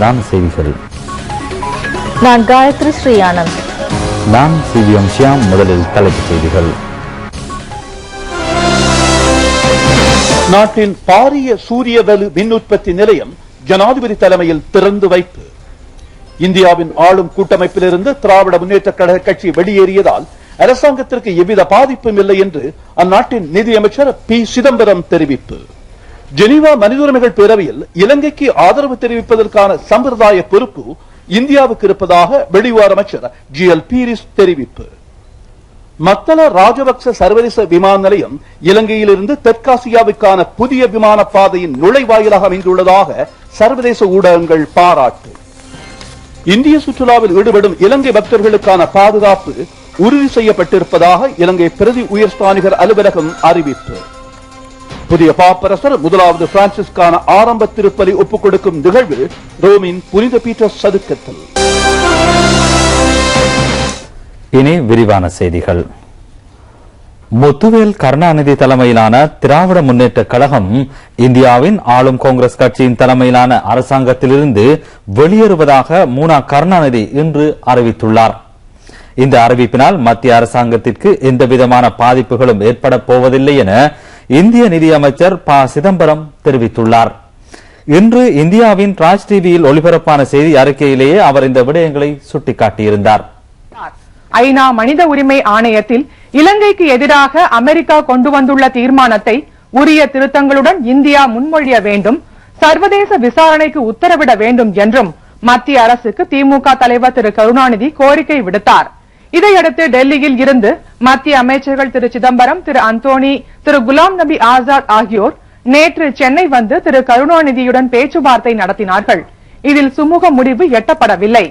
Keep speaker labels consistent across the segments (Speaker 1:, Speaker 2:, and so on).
Speaker 1: பிரதான செய்திகள்.
Speaker 2: நான் காயத்ரி ஸ்ரீ ஆனந்த்.
Speaker 1: நான் சிவிஎம் ஷியாம். முதலில் தலைப்புச் செய்திகள்.
Speaker 3: நாட்டின் பாரிய சூரிய வலு மின் உற்பத்தி நிலையம் ஜனாதிபதி தலைமையில் திறந்து வைப்பு. இந்தியாவின் ஆளும் கூட்டமைப்பிலிருந்து திராவிட முன்னேற்ற கழக கட்சி வெளியேறியதால் அரசாங்கத்திற்கு எவ்வித பாதிப்பும் இல்லை என்று அந்நாட்டின் நிதியமைச்சர் பி சிதம்பரம் தெரிவிப்பு. ஜெனீவா மனித உரிமைகள் பேரவையில் இலங்கைக்கு ஆதரவு தெரிவிப்பதற்கான சம்பிரதாய பொறுப்பு இந்தியாவுக்கு இருப்பதாக வெளிவார அமைச்சர் ஜிஎல் பீரிஸ் தெரிவிப்பு. மத்தள ராஜபக்ச சர்வதேச விமான நிலையம் இலங்கையிலிருந்து தெற்காசியாவுக்கான புதிய விமான பாதையின் நுழைவாயிலாக அமைந்துள்ளதாக சர்வதேச ஊடகங்கள் பாராட்டு. இந்திய சுற்றுலாவில் ஈடுபடும் இலங்கை பக்தர்களுக்கான பாதுகாப்பு உறுதி செய்யப்பட்டிருப்பதாக இலங்கை பிரதி உயர்ஸ்தானிகர் அலுவலகம் அறிவிப்பு. புதிய பாப்பரசர் முதலாவது பிரான்சிஸ்கான ஆரம்ப திருப்பலி ஒப்புக் கொடுக்கும் நிகழ்வு ரோமின் புனித பீட்டர் சதுக்கத்தில்.
Speaker 1: இனி விரிவான செய்திகள். முத்துவேல் கருணாநிதி தலைமையிலான திராவிட முன்னேற்ற கழகம் இந்தியாவின் ஆளும் காங்கிரஸ் கட்சியின் தலைமையிலான அரசாங்கத்திலிருந்து வெளியேறுவதாக மூனா கருணாநிதி இன்று அறிவித்துள்ளார். இந்த அறிவிப்பினால் மத்திய அரசாங்கத்திற்கு எந்தவிதமான பாதிப்புகளும் ஏற்பட போவதில்லை என இந்திய நிதியமைச்சர் ப சிதம்பரம் தெரிவித்துள்ளார். இன்று இந்தியாவின் ராஜ் டிவியில் ஒளிபரப்பான செய்தி அறிக்கையிலேயே அவர் இந்த விடயங்களை சுட்டிக்காட்டியிருந்தார்.
Speaker 4: ஐநா மனித உரிமை ஆணையத்தில் இலங்கைக்கு எதிராக அமெரிக்கா கொண்டு வந்துள்ள தீர்மானத்தை உரிய திருத்தங்களுடன் இந்தியா முன்மொழிய வேண்டும், சர்வதேச விசாரணைக்கு உத்தரவிட வேண்டும் என்றும் மத்திய அரசுக்கு திமுக தலைவர் திரு கருணாநிதி கோரிக்கை விடுத்தார். இதையடுத்து டெல்லியில் இருந்து மத்திய அமைச்சர்கள் திரு சிதம்பரம், திரு அந்தோணி, திரு குலாம் நபி ஆசாத் ஆகியோர் நேற்று சென்னை வந்து திரு கருணாநிதியுடன் பேச்சுவார்த்தை நடத்தினார்கள். இதில் சுமூக முடிவு எட்டப்படவில்லை.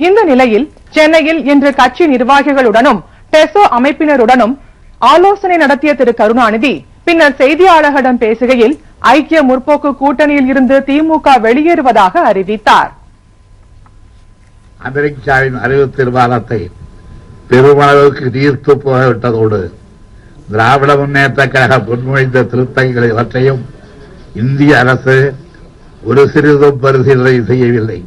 Speaker 4: இந்த நிலையில் சென்னையில் இன்று கட்சி நிர்வாகிகளுடனும் டெசோ அமைப்பினருடனும் ஆலோசனை நடத்திய திரு கருணாநிதி பின்னர் செய்தியாளர்களிடம் பேசுகையில் ஐக்கிய முற்போக்கு கூட்டணியில் இருந்து திமுக வெளியேறுவதாக அறிவித்தார்.
Speaker 5: அமெரிக்காவின் அறிவு தீர்மானத்தை பெருமளவுக்கு நீர்த்து போய்விட்டதோடு திராவிட முன்னேற்ற கழகம் முன்மொழிந்த திருத்தங்கள் இவற்றையும் இந்திய அரசு ஒரு சிறிதும் பரிசீலனை செய்யவில்லை.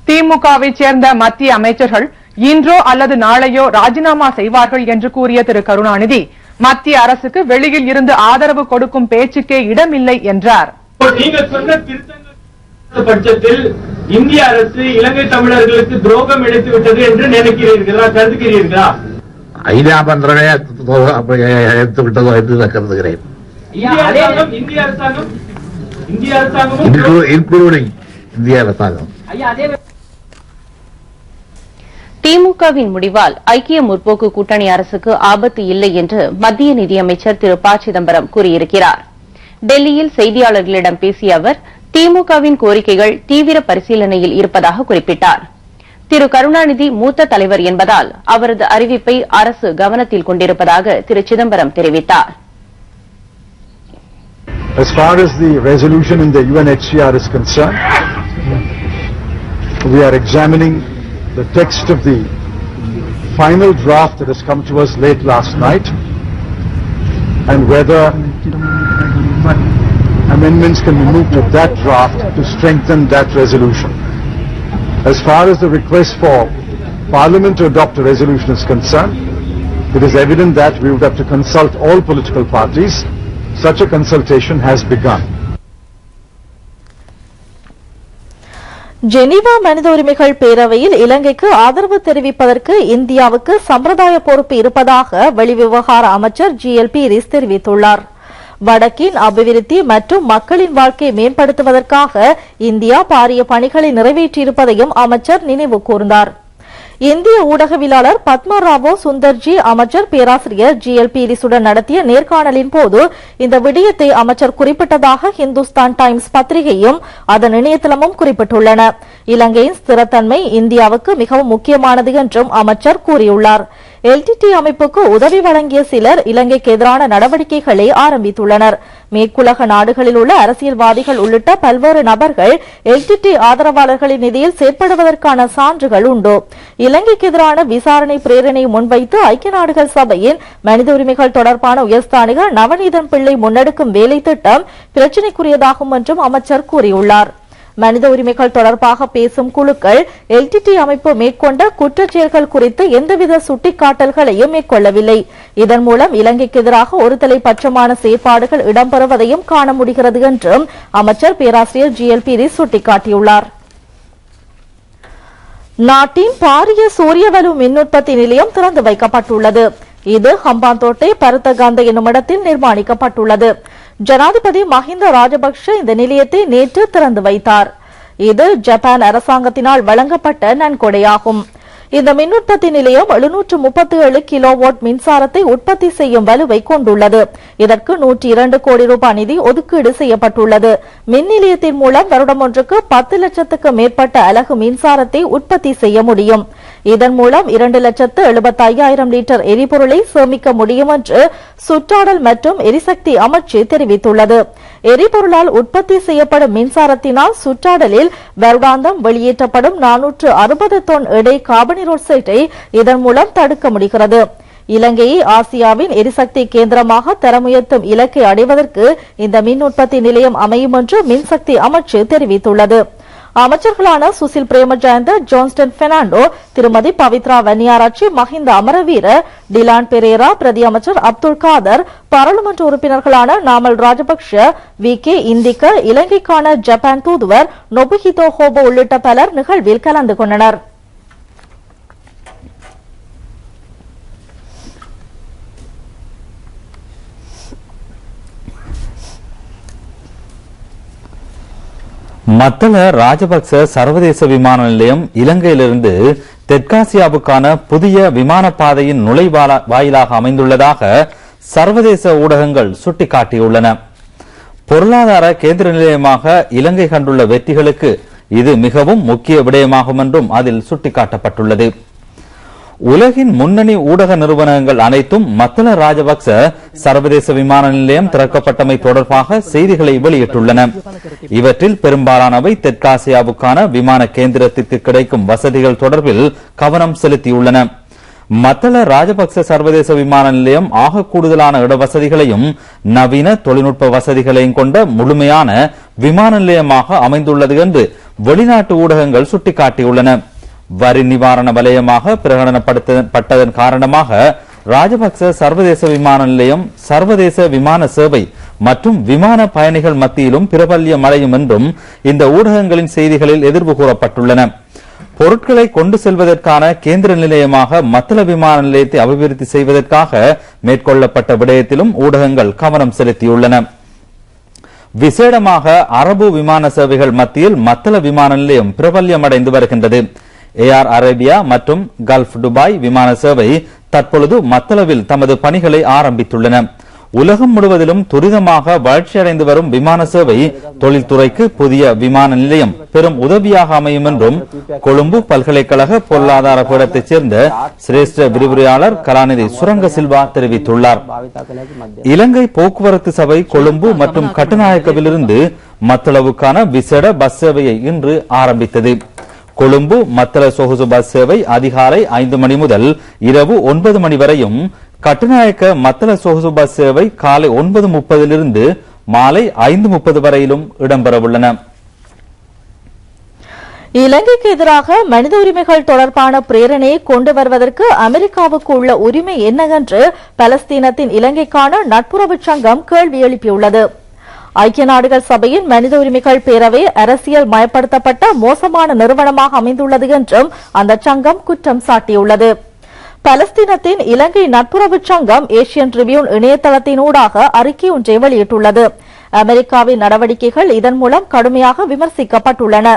Speaker 4: திமுகவை சேர்ந்த மத்திய அமைச்சர்கள் இன்றோ அல்லது நாளையோ ராஜினாமா செய்வார்கள் என்று கூறிய திரு கருணாநிதி மத்திய அரசுக்கு வெளியில் இருந்து ஆதரவு கொடுக்கும் பேச்சுக்கே இடமில்லை என்றார்.
Speaker 6: நீங்கள் சொன்ன திருத்தங்கள் பட்சத்தில் இந்திய அரசு இலங்கை தமிழர்களுக்கு துரோகம் இழைத்து விட்டது என்று நினைக்கிறீர்களா, கருதுகிறீர்களா?
Speaker 5: ஐநா மன்றமே எடுத்து விட்டதோ என்று நான் கருதுகிறேன். இன்க்ளூடிங் இந்திய அரசாங்கம்.
Speaker 2: திமுகவின் முடிவால் ஐக்கிய முற்போக்கு கூட்டணி அரசுக்கு ஆபத்து இல்லை என்று மத்திய நிதியமைச்சர் திரு ப சிதம்பரம் கூறியிருக்கிறார். டெல்லியில் செய்தியாளர்களிடம் பேசிய அவர் திமுகவின் கோரிக்கைகள் தீவிர பரிசீலனையில் இருப்பதாக குறிப்பிட்டார். திரு கருணாநிதி மூத்த தலைவர் என்பதால் அவரது அறிவிப்பை அரசு கவனத்தில் கொண்டிருப்பதாக திரு சிதம்பரம் தெரிவித்தார்.
Speaker 7: As far as the resolution in the UNHCR is concerned, we are examining the text of the final draft that has come to us late last night and whether amendments can be moved to that draft to strengthen that resolution. As far as the request for Parliament to adopt a resolution is concerned, it is evident that we would have to consult all political parties. Such a consultation has begun.
Speaker 8: Geneva மனித உரிமைகள் பேரவையில் இலங்கைக்கு ஆதரவு தெரிவிப்பதற்கு இந்தியாவுக்கு சம்பிரதாய பொறுப்பு இருப்பதாக வெளிவிவகார அமைச்சர் ஜிஎல் பீரிஸ் தெரிவித்துள்ளார். வடக்கின் அபிவிருத்தி மற்றும் மக்களின் வாழ்க்கையை மேம்படுத்துவதற்காக இந்தியா பாரிய பணிகளை நிறைவேற்றியிருப்பதையும் அமைச்சர் நினைவு கூர்ந்தார். இந்திய ஊடகவியலாளர் பத்மராவோ சுந்தர்ஜி அமைச்சர் பேராசிரியர் ஜிஎல் பீரிசுடன் நடத்திய நேர்காணலின் போது இந்த விடயத்தை அமைச்சர் குறிப்பிட்டதாக ஹிந்துஸ்தான் டைம்ஸ் பத்திரிகையும் அதன் இணையதளமும் குறிப்பிட்டுள்ளன. இலங்கையின் ஸ்திரத்தன்மை இந்தியாவுக்கு மிகவும் முக்கியமானது என்றும் அமைச்சர் கூறியுள்ளார். எல்டிடி அமைப்புக்கு உதவி வழங்கிய சிலர் இலங்கைக்கு எதிரான நடவடிக்கைகளை ஆரம்பித்துள்ளனர். மேற்குலக நாடுகளில் உள்ள அரசியல்வாதிகள் உள்ளிட்ட பல்வேறு நபர்கள் எல்டிடி ஆதரவாளர்களின் நிதியில் செயற்படுவதற்கான சான்றுகள் உண்டு. இலங்கைக்கு எதிரான விசாரணை பிரேரணை முன்வைத்து ஐக்கிய நாடுகள் சபையின் மனித உரிமைகள் தொடர்பான உயர்ஸ்தானிகர் நவநீதன் பிள்ளை முன்னெடுக்கும் வேலை திட்டம் பிரச்சினைக்குரியதாகும் என்றும் அமைச்சர் கூறியுள்ளார். மனித உரிமைகள் தொடர்பாக பேசும் குழுக்கள் எல்டிடி அமைப்பு மேற்கொண்ட குற்றச்செயல்கள் குறித்து எந்தவித சுட்டிக்காட்டல்களையும் மேற்கொள்ளவில்லை. இதன் மூலம் இலங்கைக்கு எதிராக ஒருதலை பட்சமான செயற்பாடுகள் இடம்பெறுவதையும் காண முடிகிறது என்றும் அமைச்சர் பேராசிரியர் GLP ரீஸ் சுட்டிக்காட்டியுள்ளார். நாட்டின் பாரிய சூரியவலு மின் உற்பத்தி நிலையம் திறந்து வைக்கப்பட்டுள்ளது. இது ஹம்பாந்தோட்டை பருத்தகாந்த என்னும் இடத்தில் நிர்மாணிக்கப்பட்டுள்ளது. ஜனாதிபதி மஹிந்த ராஜபக்ஷ இந்த நிலையத்தை நேற்று திறந்து வைத்தார். இது ஜப்பான் அரசாங்கத்தினால் வழங்கப்பட்ட நன்கொடையாகும். இந்த மின் உற்பத்தி நிலையம் 737 கிலோவாட் மின்சாரத்தை உற்பத்தி செய்யும் வலுவை கொண்டுள்ளது. இதற்கு 102 கோடி ரூபாய் நிதி ஒதுக்கீடு செய்யப்பட்டுள்ளது. மின் நிலையத்தின் மூலம் வருடம் ஒன்றுக்கு 10 லட்சத்துக்கு மேற்பட்ட அலகு மின்சாரத்தை உற்பத்தி செய்ய முடியும். இதன் மூலம் 2,75,000 லிட்டர் எரிபொருளை சேமிக்க முடியும் என்று சுற்றாடல் மற்றும் எரிசக்தி அமைச்சு தெரிவித்துள்ளது. எரிபொருளால் உற்பத்தி செய்யப்படும் மின்சாரத்தினால் சுற்றாடலில் வருடாந்தம் வெளியேற்றப்படும் 460 தொன் எடை கார்பன் ஆக்சைடை இதன் மூலம் தடுக்க முடிகிறது. இலங்கையை ஆசியாவின் எரிசக்தி கேந்திரமாக தரமுயர்த்தும் இலக்கை அடைவதற்கு இந்த மின் உற்பத்தி நிலையம் அமையும் என்று மின்சக்தி அமைச்சு தெரிவித்துள்ளது. அமைச்சர்களான சுசில் பிரேமஜயந்த, ஜான்ஸ்டன் பெர்னாண்டோ, திருமதி பவித்ரா வன்னியாராட்சி, மஹிந்த அமரவீர, டிலான் பெரேரா, பிரதி அமைச்சர் அப்துல் காதர், பாராளுமன்ற உறுப்பினர்களான நாமல் ராஜபக்ஷ, VK இந்திக்க, இலங்கைக்கான ஜப்பான் தூதுவர் நொபுஹிதோ ஹோபோ உள்ளிட்ட பலர் நிகழ்வில் கலந்து கொண்டனர்.
Speaker 1: மத்தள ராஜபக்ச சர்வதேச விமான நிலையம் இலங்கையிலிருந்து தெற்காசியாவுக்கான புதிய விமான பாதையின் நுழைவாயிலாக அமைந்துள்ளதாக சர்வதேச ஊடகங்கள் சுட்டிக்காட்டியுள்ளன. பொருளாதார கேந்திர நிலையமாக இலங்கை கண்டுள்ள வெற்றிகளுக்கு இது மிகவும் முக்கிய விடயமாகும் என்றும் அதில் சுட்டிக்காட்டப்பட்டுள்ளது. உலகின் முன்னணி ஊடக நிறுவனங்கள் அனைத்தும் மத்தள ராஜபக்ச சர்வதேச விமான நிலையம் திறக்கப்பட்டமை தொடர்பாக செய்திகளை வெளியிட்டுள்ளன. இவற்றில் பெரும்பாலானவை தெற்காசியாவுக்கான விமான கேந்திரத்திற்கு கிடைக்கும் வசதிகள் தொடர்பில் கவனம் செலுத்தியுள்ளன. மத்தள ராஜபக்ச சர்வதேச விமான நிலையம் ஆக கூடுதலான இடவசதிகளையும் நவீன தொழில்நுட்ப வசதிகளையும் கொண்ட முழுமையான விமான நிலையமாக அமைந்துள்ளது என்று வெளிநாட்டு ஊடகங்கள் சுட்டிக்காட்டியுள்ளன. வரி நிவாரண வலயமாக பிரகடனப்படுத்தப்பட்டதன் காரணமாக ராஜபக்ச சர்வதேச விமான நிலையம் சர்வதேச விமான சேவை மற்றும் விமான பயணிகள் மத்தியிலும் பிரபல்யம் அடையும் என்றும் இந்த ஊடகங்களின் செய்திகளில் எதிர்வு கூறப்பட்டுள்ளன. பொருட்களை கொண்டு செல்வதற்கான கேந்திர நிலையமாக மத்தள விமான நிலையத்தை அபிவிருத்தி செய்வதற்காக மேற்கொள்ளப்பட்ட விடயத்திலும் ஊடகங்கள் கவனம் செலுத்தியுள்ளன. விசேடமாக அரபு விமான சேவைகள் மத்தியில் மத்தள விமான நிலையம் பிரபல்யம் அடைந்து வருகின்றது. ஏஆர் அரேபியா மற்றும் கல்ஃப் துபாய் விமான சேவை தற்பொழுது மத்தளவில் தமது பணிகளை ஆரம்பித்துள்ளன. உலகம் முழுவதிலும் துரிதமாக வளர்ச்சியடைந்து வரும் விமான சேவை தொழில்துறைக்கு புதிய விமான நிலையம் பெரும் உதவியாக அமையும் என்றும் கொழும்பு பல்கலைக்கழக பொருளாதார பீடத்தைச் சேர்ந்த சிரேஷ்ட விரிவுரையாளர் கலாநிதி சுரங்க சில்வா தெரிவித்துள்ளார். இலங்கை போக்குவரத்து சபை கொழும்பு மற்றும் கட்டுநாயக்கவிலிருந்து மத்தளவுக்கான விசேட பஸ் சேவையை இன்று ஆரம்பித்தது. கொழும்பு மத்தள சொகுசு பஸ் சேவை அதிகாலை 5 மணி முதல் இரவு 9 மணி வரையும், கட்டுநாயக்க மத்தள சொகுசு பஸ் சேவை காலை 9:30 மாலை 5:30 வரையிலும் இடம்பெறவுள்ளன.
Speaker 8: இலங்கைக்கு எதிராக மனித உரிமைகள் தொடர்பான பிரேரணையை கொண்டு வருவதற்கு அமெரிக்காவுக்கு உள்ள உரிமை என்ன என்று பலஸ்தீனத்தின் இலங்கைக்கான நட்புறவு சங்கம் கேள்வி எழுப்பியுள்ளது. ஐக்கிய நாடுகள் சபையின் மனித உரிமைகள் பேரவை அரசியல் மயப்படுத்தப்பட்ட மோசமான நிறுவனமாக அமைந்துள்ளது என்றும் அந்த சங்கம் குற்றம் சாட்டியுள்ளது. பலஸ்தீனத்தின் இலங்கை நட்புறவு சங்கம் ஏசியன் ட்ரிபியூன் இணையதளத்தினூடாக அறிக்கை ஒன்றை வெளியிட்டுள்ளது. அமெரிக்காவின் நடவடிக்கைகள் இதன் மூலம் கடுமையாக விமர்சிக்கப்பட்டுள்ளன.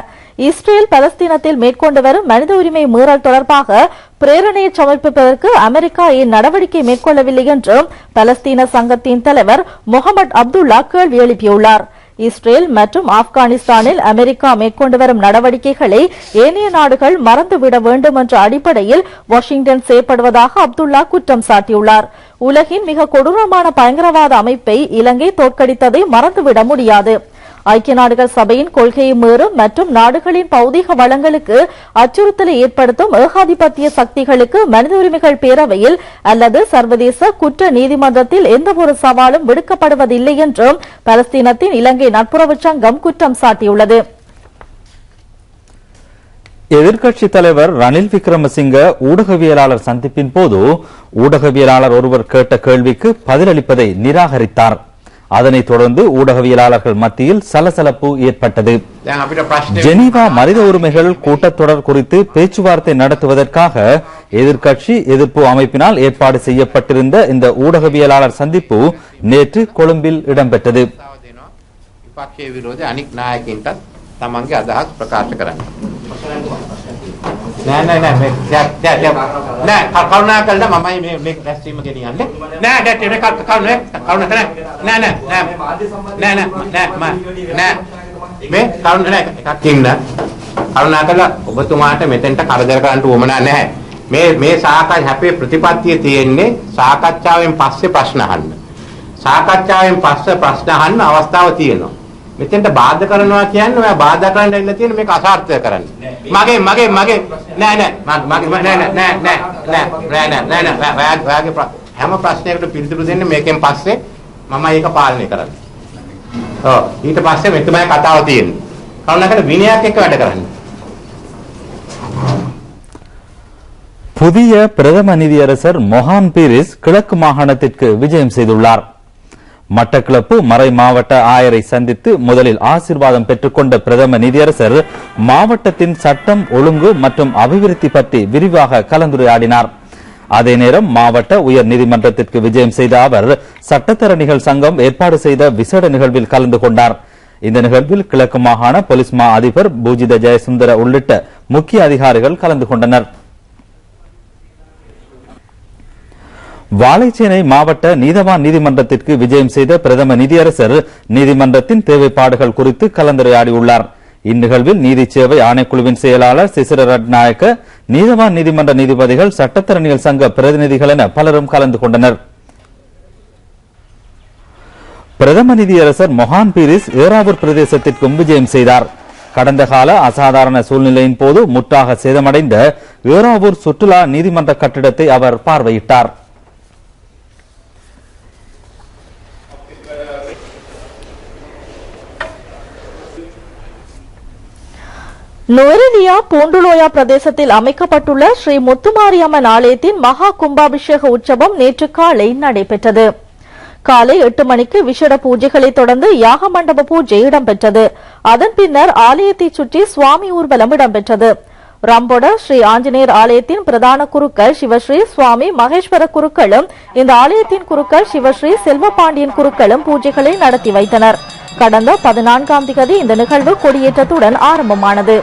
Speaker 8: இஸ்ரேல் பலஸ்தீனத்தில் மேற்கொண்டு வரும் மனித உரிமை மீறல் தொடர்பாக பிரேரணையை சமர்ப்பிப்பதற்கு அமெரிக்கா ஏன் நடவடிக்கை மேற்கொள்ளவில்லை என்றும் பலஸ்தீன சங்கத்தின் தலைவர் முகமது அப்துல்லா கேள்வி எழுப்பியுள்ளார். இஸ்ரேல் மற்றும் ஆப்கானிஸ்தானில் அமெரிக்கா மேற்கொண்டு வரும் நடவடிக்கைகளை ஏனைய நாடுகள் மறந்துவிட வேண்டும் என்ற அடிப்படையில் வாஷிங்டன் செயற்படுவதாக அப்துல்லா குற்றம் சாட்டியுள்ளார். உலகின் மிக கொடூரமான பயங்கரவாத அமைப்பை இலங்கை தோற்கடித்ததை மறந்துவிட முடியாது. ஐக்கிய நாடுகள் சபையின் கொள்கையை மீறும் மற்றும் நாடுகளின் பௌதீக வளங்களுக்கு அச்சுறுத்தலை ஏற்படுத்தும் ஏகாதிபத்திய சக்திகளுக்கு மனித உரிமைகள் பேரவையில் அல்லது சர்வதேச குற்ற நீதிமன்றத்தில் எந்தவொரு சவாலும் விடுக்கப்படுவதில்லை என்றும் பலஸ்தீனத்தின் இலங்கை நட்புறவு சங்கம் குற்றம் சாட்டியுள்ளது.
Speaker 1: எதிர்க்கட்சித் தலைவர் ரணில் விக்ரமசிங்க ஊடகவியலாளர் சந்திப்பின் போது ஊடகவியலாளர் ஒருவர் கேட்ட கேள்விக்கு பதிலளிப்பதை நிராகரித்தார். அதனைத் தொடர்ந்து ஊடகவியலாளர்கள் மத்தியில் சலசலப்பு ஏற்பட்டது. ஜெனீவா மனித உரிமைகள் கூட்டத்தொடர் குறித்து பேச்சுவார்த்தை நடத்துவதற்காக எதிர்க்கட்சி எதிர்ப்பு அமைப்பினால் ஏற்பாடு செய்யப்பட்டிருந்த இந்த ஊடகவியலாளர் சந்திப்பு நேற்று கொழும்பில் இடம்பெற்றது.
Speaker 9: ඔබතුමාට මෙතෙන්ට කරදර කරන්න උවමනා නැහැ. මේ සාකච්ඡා හැපේ ප්‍රතිපත්තිය තියෙන්නේ සාකච්ඡාවෙන් පස්සේ ප්‍රශ්න අහන්න. සාකච්ඡාවෙන් පස්සේ ප්‍රශ්න අහන්න අවස්ථාව තියෙනවා. මෙතෙන්ට බාධා කරනවා කියන්නේ ඔයා බාධා කරන්න ඉන්න තියෙන මේක අසාර්ථක කරන්න. මගේ හැම ප්‍රශ්නයකට පිළිතුරු දෙන්න මේකෙන් පස්සේ මම ඒක පාලනය කරන්න. ඔව් ඊට පස්සේ මෙතනයි කතාව තියෙන්නේ. කවුරුනකට විනයක් එක්ක වැඩ කරන්න.
Speaker 1: புதிய பிரதம நீதியரசர் மொஹான் பீரிஸ் கிழக்கு மாகாணத்திற்கு விஜயம் செய்துள்ளார். மட்டக்களப்பு மறை மாவட்ட ஆயரை சந்தித்து முதலில் ஆசீர்வாதம் பெற்றுக்கொண்ட பிரதம நீதியரசர் மாவட்டத்தின் சட்டம் ஒழுங்கு மற்றும் அபிவிருத்தி பற்றி விரிவாக கலந்துரையாடினார். அதே நேரம் மாவட்ட உயர் நீதிமன்றத்திற்கு விஜயம் செய்த அவர் சட்டத்தரணிகள் சங்கம் ஏற்பாடு செய்த விசேட நிகழ்வில் கலந்து கொண்டார். இந்த நிகழ்வில் கிழக்கு மாகாண போலீஸ் மா அதிபர் பூஜித ஜெயசுந்தர உள்ளிட்ட முக்கிய அதிகாரிகள் கலந்து கொண்டனர். வாழைச்சேனை மாவட்ட நீதவான் நீதிமன்றத்திற்கு விஜயம் செய்த பிரதம நீதியரசர் நீதிமன்றத்தின் தேவைப்பாடுகள் குறித்து கலந்துரையாடியுள்ளார். இந்நிகழ்வில் நீதி சேவை ஆணைக்குழுவின் செயலாளர் சிசிர ரட்நாயக்க, நீதவான் நீதிமன்ற நீதிபதிகள், சட்டத்தரணிகள் சங்க பிரதிநிதிகள் என பலரும் கலந்து கொண்டனர். பிரதம நீதியரசர் மொஹான் பீரிஸ் ஏறாவூர் பிரதேசத்திற்கும் விஜயம் செய்தார். கடந்த கால அசாதாரண சூழ்நிலையின் போது முற்றாக சேதமடைந்த ஏறாவூர் சுற்றுலா நீதிமன்ற கட்டிடத்தை அவர் பார்வையிட்டார்.
Speaker 8: நுவரெலியா பூண்டுலோயா பிரதேசத்தில் அமைக்கப்பட்டுள்ள ஸ்ரீ முத்துமாரியம்மன் ஆலயத்தின் மகா கும்பாபிஷேக உற்சவம் நேற்று காலை நடைபெற்றது. காலை 8 மணிக்கு விசேட பூஜைகளை தொடர்ந்து யாக மண்டப பூஜை இடம்பெற்றது. அதன் பின்னர் ஆலயத்தை சுற்றி சுவாமி ஊர்வலம் இடம்பெற்றது. ரம்போட ஸ்ரீ ஆஞ்சநேயர் ஆலயத்தின் பிரதான குருக்கள் சிவஸ்ரீ சுவாமி மகேஸ்வர குருக்களும் இந்த ஆலயத்தின் குருக்கள் சிவஸ்ரீ செல்வபாண்டியன் குருக்களும் பூஜைகளை நடத்தி வைத்தனர். கடந்த 14ஆம் தேதி இந்த நிகழ்வு கொடியேற்றத்துடன் ஆரம்பமானது.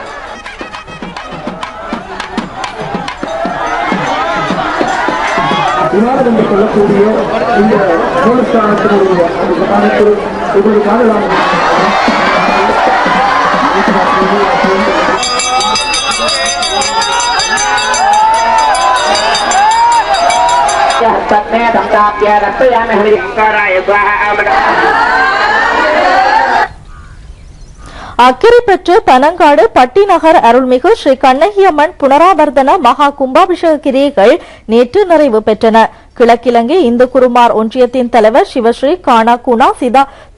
Speaker 8: அக்கறை பெற்று பனங்காடு பட்டிநகர் அருள்மிகு ஸ்ரீ கண்ணகியம்மன் புனராவர்த்தன மகா கும்பாபிஷேக கிரியைகள் நேற்று நிறைவு பெற்றன. கிழக்கிலங்கை இந்து குருமார் ஒன்றியத்தின் தலைவர் சிவஸ்ரீ கானாகுணா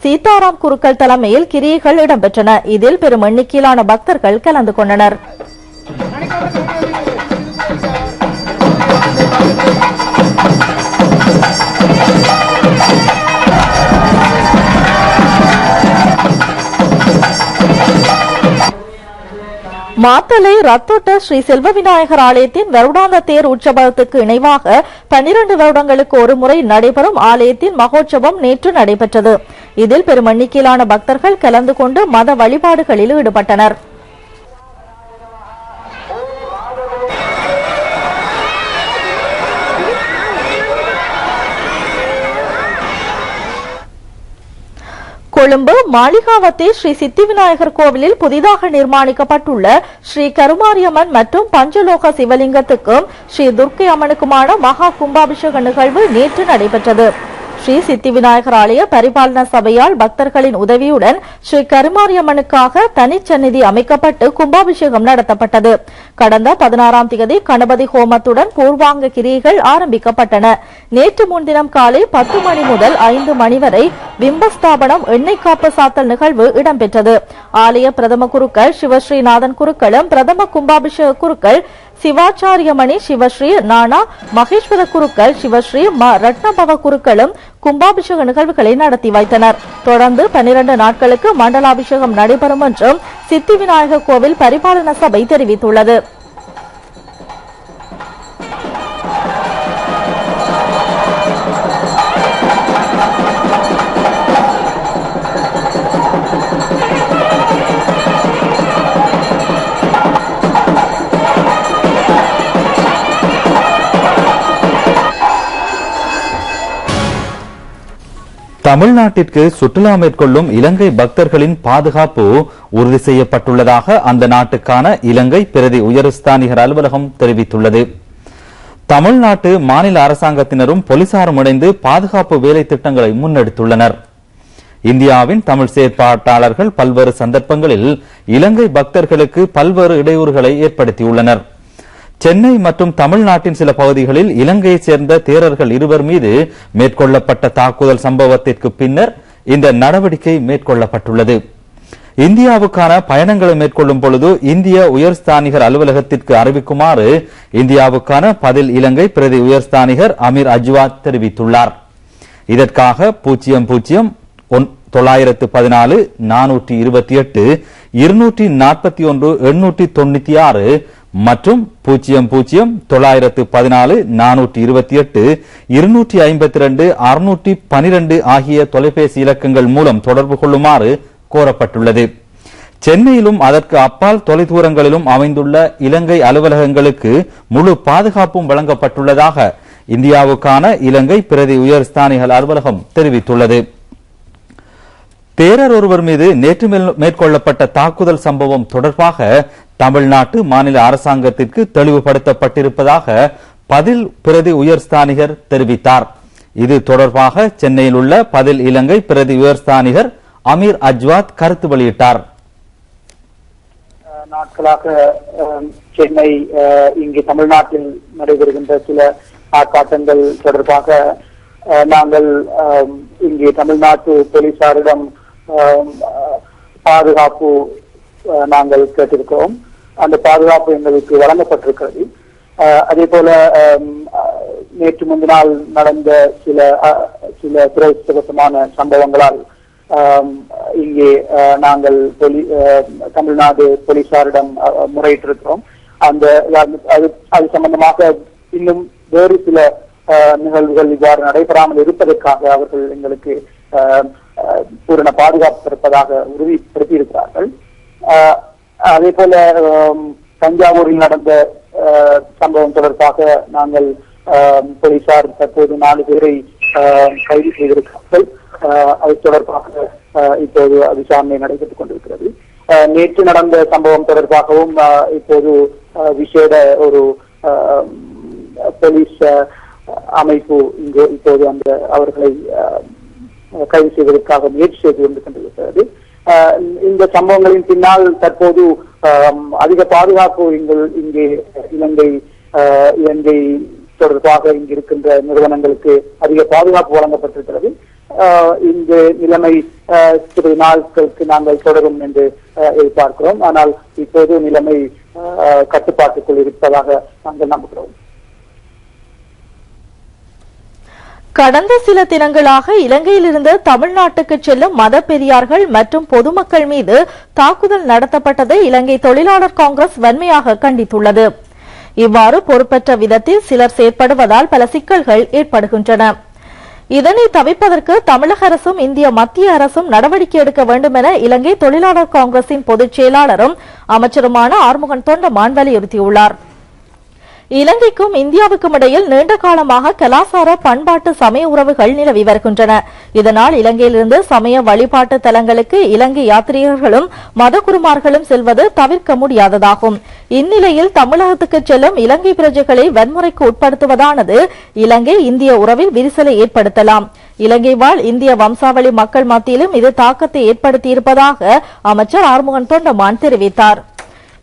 Speaker 8: சீதாராம் குருக்கள் தலைமையில் கிரியைகள் இடம்பெற்றன. இதில் பெரும் எண்ணிக்கையிலான பக்தர்கள் கலந்து கொண்டனர். மாத்தளை ரத்தோட்ட ஸ்ரீ செல்வ விநாயகர் ஆலயத்தின் வருடாந்த தேர் உற்சவத்துக்கு இணைவாக 12 வருடங்களுக்கு ஒருமுறை நடைபெறும் ஆலயத்தின் மகோற்சவம் நேற்று நடைபெற்றது. இதில் பெரும் எண்ணிக்கையிலான பக்தர்கள் கலந்து கொண்டு மத வழிபாடுகளில் ஈடுபட்டனர். கொழும்பு மாளிகாவத்தை ஸ்ரீ சித்தி விநாயகர் கோவிலில் புதிதாக நிர்மாணிக்கப்பட்டுள்ள ஸ்ரீ கருமாரியம்மன் மற்றும் பஞ்சலோக சிவலிங்கத்துக்கும் ஸ்ரீ துர்க்கை அம்மனுக்குமான மகா கும்பாபிஷேக நிகழ்வு நேற்று நடைபெற்றது. ஸ்ரீ சித்தி விநாயகர் ஆலய பரிபாலன சபையால் பக்தர்களின் உதவியுடன் ஸ்ரீ கருமாரியம்மனுக்காக தனிச்சந்நிதி அமைக்கப்பட்டு கும்பாபிஷேகம் நடத்தப்பட்டது. கடந்த 16ஆம் தேதி கணபதி ஹோமத்துடன் பூர்வாங்க கிரியைகள் ஆரம்பிக்கப்பட்டன. நேற்று முன்தினம் காலை 10 மணி முதல் 5 மணி வரை பிம்பஸ்தாபனம் எண்ணெய் காப்பு சாத்தல் நிகழ்வு இடம்பெற்றது. ஆலய பிரதம குருக்கள் சிவஸ்ரீநாதன் குருக்களும் பிரதம கும்பாபிஷேக குருக்கள் சிவாச்சாரியமணி சிவஸ்ரீ நானா மகேஸ்வர குருக்கள் சிவஸ்ரீ ரத்னபவ குருக்களும் கும்பாபிஷேக நிகழ்வுகளை நடத்தி வைத்தனர். தொடர்ந்து 12 நாட்களுக்கு மண்டலாபிஷேகம் நடைபெறும் என்றும் சித்தி விநாயகர் கோவில் பரிபாலன சபை தெரிவித்துள்ளது.
Speaker 1: தமிழ்நாட்டிற்கு சுற்றுலா மேற்கொள்ளும் இலங்கை பக்தர்களின் பாதுகாப்பு உறுதி செய்யப்பட்டுள்ளதாக அந்த நாட்டுக்கான இலங்கை பிரதி உயர்ஸ்தானிகர் அலுவலகம் தெரிவித்துள்ளது. தமிழ்நாட்டு மாநில அரசாங்கத்தினரும் போலீசாரும் இணைந்து பாதுகாப்பு வேலை திட்டங்களை முன்னெடுத்துள்ளனர். இந்தியாவின் தமிழ் செயற்பாட்டாளர்கள் பல்வேறு சந்தர்ப்பங்களில் இலங்கை பக்தர்களுக்கு பல்வேறு இடையூறுகளை ஏற்படுத்தியுள்ளனர். சென்னை மற்றும் தமிழ்நாட்டின் சில பகுதிகளில் இலங்கையைச் சேர்ந்த தேரர்கள் 2 மீது மேற்கொள்ளப்பட்ட தாக்குதல் சம்பவத்திற்கு பின்னர் இந்த நடவடிக்கை மேற்கொள்ளப்பட்டுள்ளது. இந்தியாவுக்கான பயணங்களை மேற்கொள்ளும் பொழுது இந்திய உயர்ஸ்தானிகர் அலுவலகத்திற்கு அறிவிக்குமாறு இந்தியாவுக்கான பதில் இலங்கை பிரதி உயர்ஸ்தானிகர் அமீர் அஜ்வாத் தெரிவித்துள்ளார். இதற்காக 00-914 428 241 896 மற்றும் 00-914 428 252 612 ஆகிய தொலைபேசி இலக்கங்கள் மூலம் தொடர்பு கொள்ளுமாறு கோரப்பட்டுள்ளது. சென்னையிலும் அதற்கு அப்பால் தொலைதூரங்களிலும் அமைந்துள்ள இலங்கை அலுவலகங்களுக்கு முழு பாதுகாப்பும் வழங்கப்பட்டுள்ளதாக இந்தியாவுக்கான இலங்கை பிரதி உயர்ஸ்தானிகர் அலுவலகம் தெரிவித்துள்ளது. தேரர் ஒருவர் மீது நேற்று மேற்கொள்ளப்பட்ட தாக்குதல் சம்பவம் தொடர்பாக தமிழ்நாட்டு மாநில அரசாங்கத்திற்கு தெளிவுபடுத்தப்பட்டிருப்பதாக பதில் பிரதி உயர்ஸ்தானிகர் தெரிவித்தார். இது தொடர்பாக சென்னையில் உள்ள பதில் இலங்கை பிரதி உயர்ஸ்தானிகர் அமீர் அஜ்வாத் கருத்து வெளியிட்டார்.
Speaker 10: நாட்களாக சென்னை இங்கே தமிழ்நாட்டில் நடைபெறுகின்ற சில ஆர்ப்பாட்டங்கள் தொடர்பாக நாங்கள் இங்கே தமிழ்நாட்டு போலீசாரிடம் பாதுகாப்பு நாங்கள் கேட்டிருக்கிறோம். அந்த பாதுகாப்பு எங்களுக்கு வழங்கப்பட்டிருக்கிறது. அதே போல நேற்று முந்தினால் நடந்த சில துரதிர்ஷ்டவசமான சம்பவங்களால் இங்கே நாங்கள் தமிழ்நாடு போலீசாரிடம் முறையிட்டிருக்கிறோம். அது சம்பந்தமாக இன்னும் வேறு சில நிகழ்வுகள் இவ்வாறு நடைபெறாமல் இருப்பதற்காக அவர்கள் எங்களுக்கு பூரண பாதுகாப்பு இருப்பதாக உறுதிப்படுத்தி இருக்கிறார்கள். அதே போல தஞ்சாவூரில் நடந்த சம்பவம் தொடர்பாக நாங்கள் போலீசார் தற்போது 4 பேரை கைது செய்திருக்கிறார்கள். அது தொடர்பாக இப்போது விசாரணை நடைபெற்றுக் கொண்டிருக்கிறது. நேற்று நடந்த சம்பவம் தொடர்பாகவும் இப்போது விசேட ஒரு போலீஸ் அமைப்பு இங்கு இப்போது அவர்களை கைது செய்வதற்காக முயற்சி செய்து கொண்டிருக்கிறது. இந்த சம்பவங்களின் பின்னால் தற்போது அதிக பாதுகாப்பு இங்கே இலங்கை தொடர்பாக இங்கு இருக்கின்ற நிறுவனங்களுக்கு அதிக பாதுகாப்பு வழங்கப்பட்டிருக்கிறது. இந்த நிலைமை சிறு நாட்களுக்கு நாங்கள் தொடரும் என்று எதிர்பார்க்கிறோம். ஆனால் இப்போது நிலைமை கட்டுப்பாட்டுக்குள் இருப்பதாக நாங்கள் நம்புகிறோம்.
Speaker 8: கடந்த சில தினங்களாக இலங்கையிலிருந்து தமிழ்நாட்டுக்கு செல்லும் மத பெரியார்கள் மற்றும் பொதுமக்கள் மீது தாக்குதல் நடத்தப்பட்டதை இலங்கை தொழிலாளர் காங்கிரஸ் வன்மையாக கண்டித்துள்ளது. இவ்வாறு பொறுப்பற்ற விதத்தில் சிலர் செயற்படுவதால் பல சிக்கல்கள் ஏற்படுகின்றன. இதனை தவிர்ப்பதற்கு தமிழக அரசும் இந்திய மத்திய அரசும் நடவடிக்கை எடுக்க வேண்டும் என இலங்கை தொழிலாளர் காங்கிரசின் பொதுச் செயலாளரும் அமைச்சருமான ஆறுமுகன் தொண்டமான் வலியுறுத்தியுள்ளார். இலங்கைக்கும் இந்தியாவுக்கும் இடையில் நீண்ட காலமாக கலாசார பண்பாட்டு சமய உறவுகள் நிலவி வருகின்றன. இதனால் இலங்கையிலிருந்து சமய வழிபாட்டு தலங்களுக்கு இலங்கை யாத்ரீகர்களும் மதகுருமார்களும் செல்வது தவிர்க்க முடியாததாகும். இந்நிலையில் தமிழகத்துக்கு செல்லும் இலங்கை பிரஜைகளை வன்முறைக்கு உட்படுத்துவதானது இலங்கை இந்திய உறவில் விரிசலை ஏற்படுத்தலாம். இலங்கை வாழ் இந்திய வம்சாவளி மக்கள் மத்தியிலும் இது தாக்கத்தை ஏற்படுத்தியிருப்பதாக அமைச்சர் ஆறுமுகன் தொண்டமான் தெரிவித்தார்.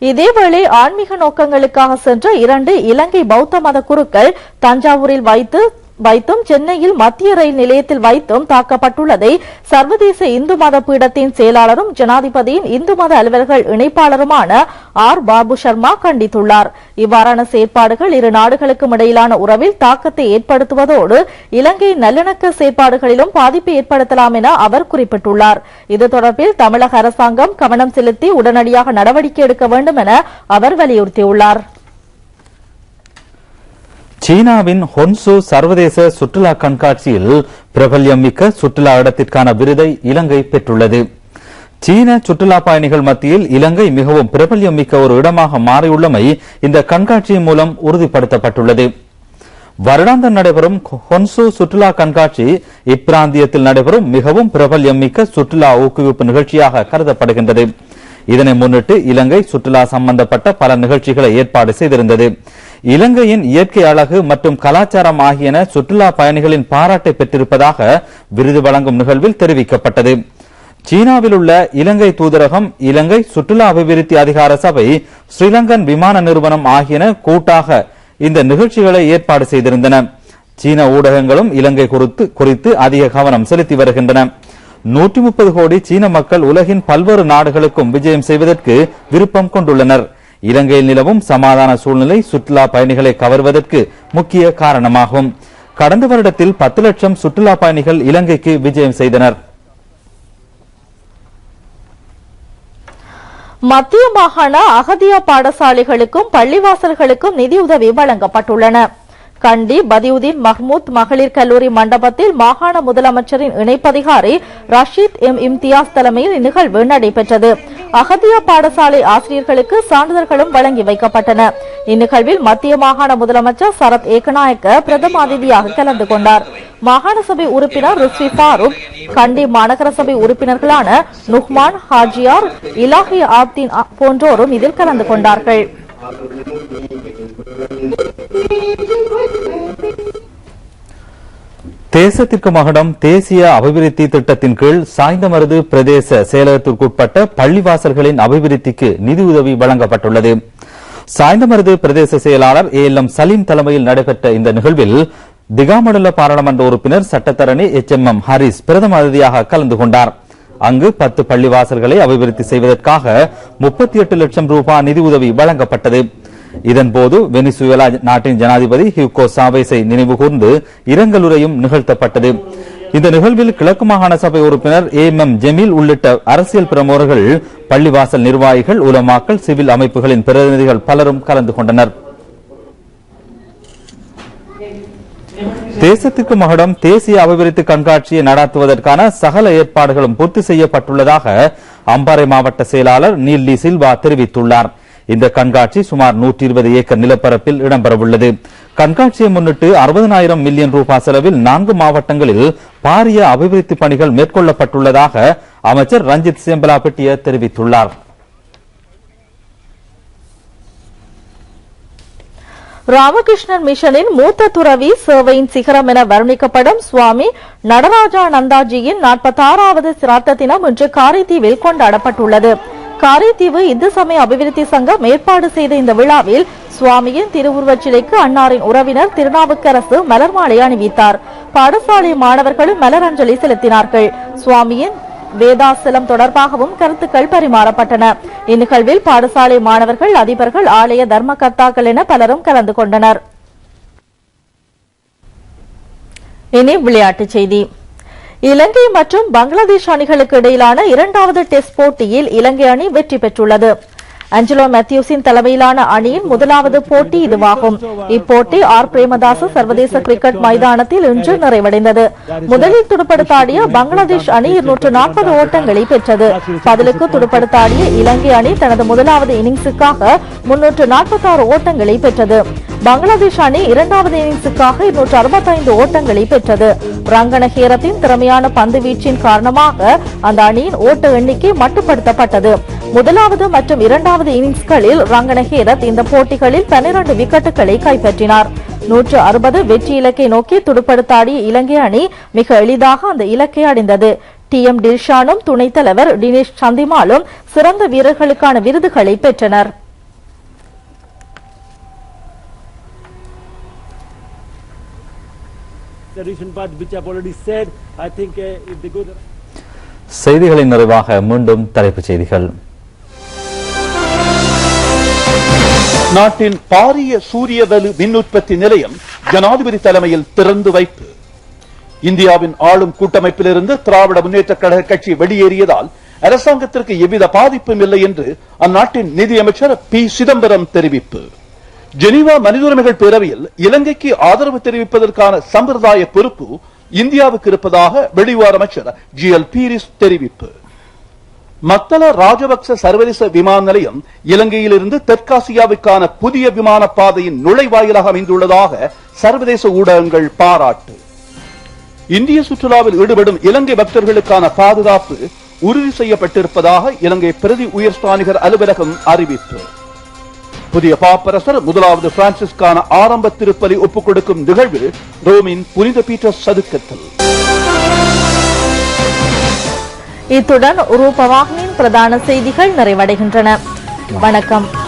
Speaker 8: இதேவேளை ஆன்மீக நோக்கங்களுக்காக சென்ற 2 இலங்கை பௌத்த மத குருக்கள் தஞ்சாவூரில் வைத்தும் சென்னையில் மத்திய ரயில் நிலையத்தில் வைத்தும் தாக்கப்பட்டுள்ளதை சர்வதேச இந்து மத பீடத்தின் செயலாளரும் ஜனாதிபதியின் இந்து மத அலுவலர்கள் இணைப்பாளருமான ஆர் பாபு சர்மா கண்டித்துள்ளார். இவ்வாறான செயற்பாடுகள் இரு நாடுகளுக்கும் இடையிலான உறவில் தாக்கத்தை ஏற்படுத்துவதோடு இலங்கையின் நல்லிணக்க செயற்பாடுகளிலும் பாதிப்பை ஏற்படுத்தலாம் என அவர் குறிப்பிட்டுள்ளார். இது தொடர்பில் தமிழக அரசாங்கம் கவனம் செலுத்தி உடனடியாக நடவடிக்கை எடுக்க வேண்டும் என அவர் வலியுறுத்தியுள்ளார்.
Speaker 1: சீனாவின் ஹொன்சு சர்வதேச சுற்றுலா கண்காட்சியில் பிரபல்யம் மிக்க சுற்றுலா இடத்திற்கான விருதை இலங்கை பெற்றுள்ளது. சீன சுற்றுலா பயணிகள் மத்தியில் இலங்கை மிகவும் பிரபல்யம் மிக்க ஒரு இடமாக மாறியுள்ளமை இந்த கண்காட்சியின் மூலம் உறுதிப்படுத்தப்பட்டுள்ளது. வருடாந்தம் நடைபெறும் ஹொன்சு சுற்றுலா கண்காட்சி இப்பிராந்தியத்தில் நடைபெறும் மிகவும் பிரபல்யம் மிக்க சுற்றுலா ஊக்குவிப்பு நிகழ்ச்சியாக கருதப்படுகின்றது. இதனை முன்னிட்டு இலங்கை சுற்றுலா சம்பந்தப்பட்ட பல நிகழ்ச்சிகளை ஏற்பாடு செய்திருந்தது. இலங்கையின் இயற்கை அழகு மற்றும் கலாச்சாரம் ஆகியன சுற்றுலா பயணிகளின் பாராட்டை பெற்றிருப்பதாக விருது வழங்கும் நிகழ்வில் தெரிவிக்கப்பட்டது. சீனாவில் உள்ள இலங்கை தூதரகம், இலங்கை சுற்றுலா அபிவிருத்தி அதிகார சபை, ஸ்ரீலங்கன் விமான நிறுவனம் ஆகியன கூட்டாக இந்த நிகழ்ச்சிகளை ஏற்பாடு செய்திருந்தன. சீன ஊடகங்களும் இலங்கை குறித்து அதிக கவனம் செலுத்தி வருகின்றன. 130 கோடி சீன மக்கள் உலகின் பல்வேறு நாடுகளுக்கும் விஜயம் செய்வதற்கு விருப்பம் கொண்டுள்ளனர். இலங்கையில் நிலவும் சமாதான சூழ்நிலை சுற்றுலா பயணிகளை கவர்வதற்கு முக்கிய காரணமாகும். கடந்த வருடத்தில் 10 லட்சம் சுற்றுலா பயணிகள் இலங்கைக்கு விஜயம் செய்தனர்.
Speaker 8: மத்திய மாகாண அகதியா பாடசாலைகளுக்கும் பள்ளிவாசல்களுக்கும் நிதியுதவி வழங்கப்பட்டுள்ளன. கண்டி பதியுதீன் மஹ்மூத் மகளிர் கல்லூரி மண்டபத்தில் மாகாண முதலமைச்சரின் இணைப்பதிகாரி ரஷீத் எம் இம்தியாஸ் தலைமையில் இந்நிகழ்வு நடைபெற்றது. அகதியா பாடசாலை ஆசிரியர்களுக்கு சான்றிதழ்களும் வழங்கி வைக்கப்பட்டன. இந்நிகழ்வில் மத்திய மாகாண முதலமைச்சர் சரத் ஏகநாயக்க பிரதம அதிதியாக கலந்து கொண்டார். மாகாண சபை உறுப்பினர் ருஸ்வி ஃபாரூக், கண்டி மாநகர சபை உறுப்பினர்களான நுஹ்மான், ஹாஜியார், இலாஹி ஆப்தீன் போன்றோரும் இதில் கலந்து கொண்டார்கள்.
Speaker 1: தேசத்திற்கு மகுடம் தேசிய அபிவிருத்தி திட்டத்தின் கீழ் சாய்ந்தமருது பிரதேச செயலகத்திற்குட்பட்ட பள்ளிவாசல்களின் அபிவிருத்திக்கு நிதியுதவி வழங்கப்பட்டுள்ளது. சாய்ந்தமருது பிரதேச செயலாளர் ALM சலீம் தலைமையில் நடைபெற்ற இந்த நிகழ்வில் திகாமடல பாராளுமன்ற உறுப்பினர் சட்டத்தரணி HMM ஹரிஸ் பிரதம அதிதியாக கலந்து கொண்டார். அங்கு 10 பள்ளிவாசல்களை அபிவிருத்தி செய்வதற்காக 38 லட்சம் ரூபாய் நிதியுதவி வழங்கப்பட்டது. இதன்போது வெனிசுவேலா நாட்டின் ஜனாதிபதி ஹியூகோ சாவேஸை நினைவு கூர்ந்து இரங்கலுரையும் நிகழ்த்தப்பட்டது. இந்த நிகழ்வில் கிழக்கு மாகாண சபை உறுப்பினர் AMM ஜமீல் உள்ளிட்ட அரசியல் பிரமுகர்கள், பள்ளிவாசல் நிர்வாகிகள், உலமாக்கள், சிவில் அமைப்புகளின் பிரதிநிதிகள் பலரும் கலந்து கொண்டனர். தேசத்திற்கு மகுடம் தேசிய அபிவிருத்தி கண்காட்சியை நடத்துவதற்கான சகல ஏற்பாடுகளும் பூர்த்தி செய்யப்பட்டுள்ளதாக அம்பாறை மாவட்ட செயலாளர் நீல் டி சில்வா தெரிவித்துள்ளார். இந்த கண்காட்சி சுமார் 120 ஏக்கர் நிலப்பரப்பில் இடம்பெறவுள்ளது. கண்காட்சியை முன்னிட்டு 60,000 மில்லியன் ரூபாய் செலவில் 4 மாவட்டங்களில் பாரிய அபிவிருத்தி பணிகள் மேற்கொள்ளப்பட்டுள்ளதாக அமைச்சர் ரஞ்சித் சேம்பலாபெட்டிய தெரிவித்துள்ளார்.
Speaker 8: ராமகிருஷ்ணன் மிஷனின் மூத்த துறவி சேவையின் சிகரம் என வர்ணிக்கப்படும் சுவாமி நடராஜானந்தாஜியின் 46வது சிராத்த தினம் இன்று காரைதீவில் கொண்டாடப்பட்டுள்ளது. காரைதீவு இந்து சமய அபிவிருத்தி சங்கம் ஏற்பாடு செய்த இந்த விழாவில் சுவாமியின் திருவுருவச் சிலைக்கு அன்னாரின் உறவினர் திருநாவுக்கரசு மலர் மாலை அணிவித்தார். பாடசாலை மாணவர்களும் மலரஞ்சலி செலுத்தினார்கள். சுவாமியின் வேதாசலம் தொடர்பாகவும் கருத்துக்கள் பரிமாறப்பட்டன. இந்நிகழ்வில் பாடசாலை மாணவர்கள், அதிபர்கள், ஆலய தர்மகர்த்தாக்கள் என பலரும் கலந்து கொண்டனர். இனி விளையாட்டுச் செய்தி. இலங்கை மற்றும் பங்களாதேஷ் அணிகளுக்கு இடையிலான 2வது டெஸ்ட் போட்டியில் இலங்கை அணி வெற்றி பெற்றுள்ளது. அஞ்சலோ மேத்யூஸின் தலைமையிலான அணியின் முதலாவது போட்டி இதுவாகும். இப்போட்டி ஆர் பிரேமதாச சர்வதேச கிரிக்கெட் மைதானத்தில் இன்று நிறைவடைந்தது. முதலில் துடுப்படுத்தாடிய பங்களாதேஷ் அணி 240 ஓட்டங்களை பெற்றது. பதிலுக்கு துடுப்படுத்தாடிய இலங்கை அணி தனது முதலாவது இன்னிங்ஸுக்காக 346 ஓட்டங்களை பெற்றது. பங்களாதேஷ் அணி 2வது இன்னிங்ஸுக்காக 265 ஓட்டங்களை பெற்றது. ரங்கனஹேரத்தின் திறமையான பந்து வீச்சின் காரணமாக அந்த அணியின் ஓட்ட எண்ணிக்கை மட்டுப்படுத்தப்பட்டது. முதலாவது மற்றும் 2வது இன்னிங்ஸ்களில் ரங்கனஹேரத் இந்த போட்டிகளில் 12 விக்கெட்டுகளை கைப்பற்றினார். 160 வெற்றி இலக்கை நோக்கி துடுப்படுத்தாடிய இலங்கை அணி மிக எளிதாக அந்த இலக்கை அடைந்தது. TM டில்ஷானும் துணைத் தலைவர் டினேஷ் சந்திமாலும் சிறந்த வீரர்களுக்கான விருதுகளை பெற்றனர்.
Speaker 1: செய்திகளின் நிறைவாக மீண்டும் தலைப்புச் செய்திகள்.
Speaker 3: நாட்டின் பாரிய சூரிய வலு மின் உற்பத்தி நிலையம் ஜனாதிபதி தலைமையில் திறந்து வைப்பு. இந்தியாவின் ஆளும் கூட்டமைப்பிலிருந்து திராவிட முன்னேற்ற கழக கட்சி வெளியேறியதால் அரசாங்கத்திற்கு எவ்வித பாதிப்பும் இல்லை என்று அந்நாட்டின் நிதியமைச்சர் பி சிதம்பரம் தெரிவிப்பு. ஜெனீவா மனித உரிமைகள் பேரவையில் இலங்கைக்கு ஆதரவு தெரிவிப்பதற்கான சம்பிரதாய பொறுப்பு இந்தியாவுக்கு இருப்பதாக வெளிவார அமைச்சர் GL பீரிஸ் தெரிவிப்பு. மத்தள ராஜபக்ச சர்வதேச விமான நிலையம் இலங்கையிலிருந்து தெற்காசியாவுக்கான புதிய விமான பாதையின் நுழைவாயிலாக அமைந்துள்ளதாக சர்வதேச ஊடகங்கள் பாராட்டு. இந்திய சுற்றுலாவில் ஈடுபடும் இலங்கை பக்தர்களுக்கான பாதுகாப்பு உறுதி செய்யப்பட்டிருப்பதாக இலங்கை பிரதி உயர்ஸ்தானிகர் அலுவலகம் அறிவிப்பு. புதிய பாப்பரசர் முதலாவது பிரான்சிஸ்கான ஆரம்ப திருப்பலி ஒப்புக் கொடுக்கும் நிகழ்வு ரோமின் புனித பீட்டர் சதுக்கத்தில்.
Speaker 8: இத்துடன் ரூபவாகினியின் பிரதான செய்திகள் நிறைவடைகின்றன. வணக்கம்.